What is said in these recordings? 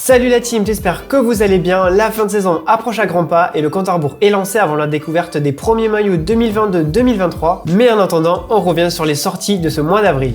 Salut la team, j'espère que vous allez bien. La fin de saison approche à grands pas et le compte à rebours est lancé avant la découverte des premiers maillots 2022-2023. Mais en attendant, on revient sur les sorties de ce mois d'avril.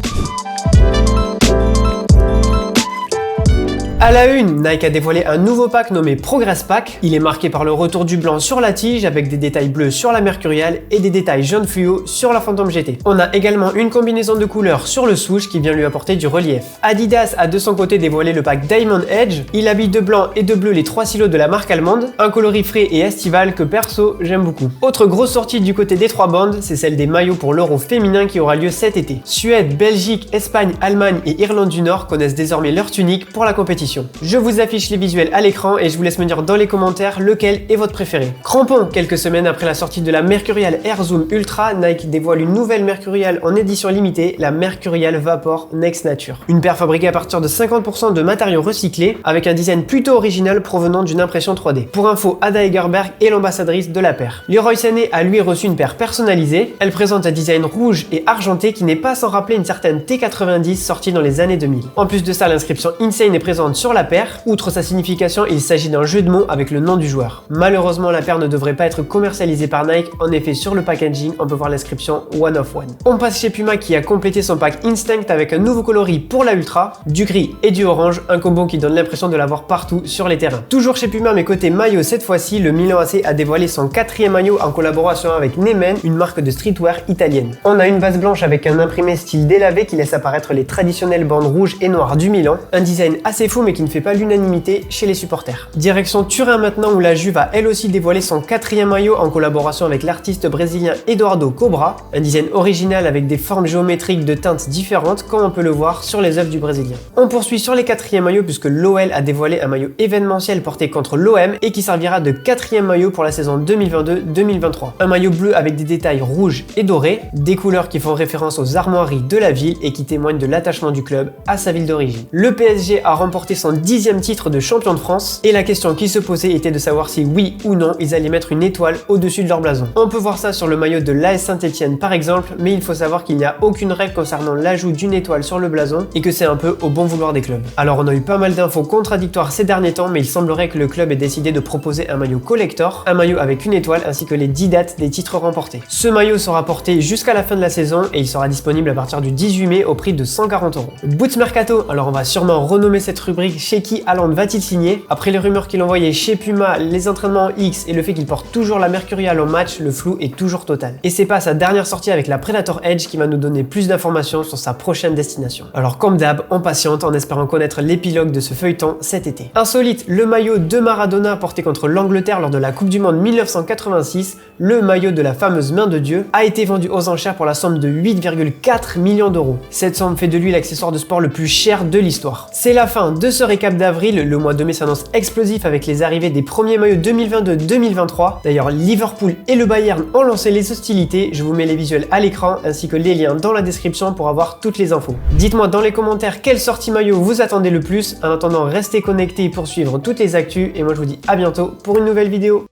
À la une, Nike a dévoilé un nouveau pack nommé Progress Pack. Il est marqué par le retour du blanc sur la tige avec des détails bleus sur la Mercurial et des détails jaune fluo sur la Phantom GT. On a également une combinaison de couleurs sur le swoosh qui vient lui apporter du relief. Adidas a de son côté dévoilé le pack Diamond Edge. Il habille de blanc et de bleu les trois silos de la marque allemande, un coloris frais et estival que perso j'aime beaucoup. Autre grosse sortie du côté des trois bandes, c'est celle des maillots pour l'Euro féminin qui aura lieu cet été. Suède, Belgique, Espagne, Allemagne et Irlande du Nord connaissent désormais leur tunique pour la compétition. Je vous affiche les visuels à l'écran et je vous laisse me dire dans les commentaires lequel est votre préféré. Crampon, quelques semaines après la sortie de la Mercurial Air Zoom Ultra, Nike dévoile une nouvelle Mercurial en édition limitée, la Mercurial Vapor Next Nature. Une paire fabriquée à partir de 50% de matériaux recyclés, avec un design plutôt original provenant d'une impression 3D. Pour info, Ada Egerberg est l'ambassadrice de la paire. Leroy Sané a lui reçu une paire personnalisée. Elle présente un design rouge et argenté qui n'est pas sans rappeler une certaine T90 sortie dans les années 2000. En plus de ça, l'inscription Insane est présente sur la paire. Outre sa signification, il s'agit d'un jeu de mots avec le nom du joueur. Malheureusement, la paire ne devrait pas être commercialisée par Nike. En effet, sur le packaging, on peut voir l'inscription One of One. On passe chez Puma qui a complété son pack Instinct avec un nouveau coloris pour la Ultra, du gris et du orange, un combo qui donne l'impression de l'avoir partout sur les terrains. Toujours chez Puma, mais côté maillot cette fois-ci, le Milan AC a dévoilé son 4e maillot en collaboration avec Nemen, une marque de streetwear italienne. On a une base blanche avec un imprimé style délavé qui laisse apparaître les traditionnelles bandes rouges et noires du Milan, un design assez fou mais qui ne fait pas l'unanimité chez les supporters. Direction Turin maintenant où la Juve a elle aussi dévoilé son 4e maillot en collaboration avec l'artiste brésilien Eduardo Cobra, un design original avec des formes géométriques de teintes différentes comme on peut le voir sur les œuvres du brésilien. On poursuit sur les 4e maillots puisque l'OL a dévoilé un maillot événementiel porté contre l'OM et qui servira de 4e maillot pour la saison 2022-2023. Un maillot bleu avec des détails rouges et dorés, des couleurs qui font référence aux armoiries de la ville et qui témoignent de l'attachement du club à sa ville d'origine. Le PSG a remporté son 10e titre de champion de France et la question qui se posait était de savoir si oui ou non ils allaient mettre une étoile au-dessus de leur blason. On peut voir ça sur le maillot de l'AS Saint-Etienne par exemple, mais il faut savoir qu'il n'y a aucune règle concernant l'ajout d'une étoile sur le blason et que c'est un peu au bon vouloir des clubs. Alors on a eu pas mal d'infos contradictoires ces derniers temps, mais il semblerait que le club ait décidé de proposer un maillot collector, un maillot avec une étoile ainsi que les 10 dates des titres remportés. Ce maillot sera porté jusqu'à la fin de la saison et il sera disponible à partir du 18 mai au prix de 140 €. Boots Mercato, alors on va sûrement renommer cette rubrique chez qui Haaland va-t-il signer? Après les rumeurs qu'il envoyait chez Puma, les entraînements en X et le fait qu'il porte toujours la Mercurial en match, le flou est toujours total. Et c'est pas sa dernière sortie avec la Predator Edge qui va nous donner plus d'informations sur sa prochaine destination. Alors comme d'hab, on patiente en espérant connaître l'épilogue de ce feuilleton cet été. Insolite, le maillot de Maradona porté contre l'Angleterre lors de la Coupe du Monde 1986, le maillot de la fameuse main de Dieu, a été vendu aux enchères pour la somme de 8,4 millions d'euros. Cette somme fait de lui l'accessoire de sport le plus cher de l'histoire. C'est la fin de ce récap d'avril. Le mois de mai s'annonce explosif avec les arrivées des premiers maillots 2022-2023. D'ailleurs, Liverpool et le Bayern ont lancé les hostilités. Je vous mets les visuels à l'écran ainsi que les liens dans la description pour avoir toutes les infos. Dites-moi dans les commentaires quelle sortie maillot vous attendez le plus. En attendant, restez connectés pour suivre toutes les actus et moi je vous dis à bientôt pour une nouvelle vidéo.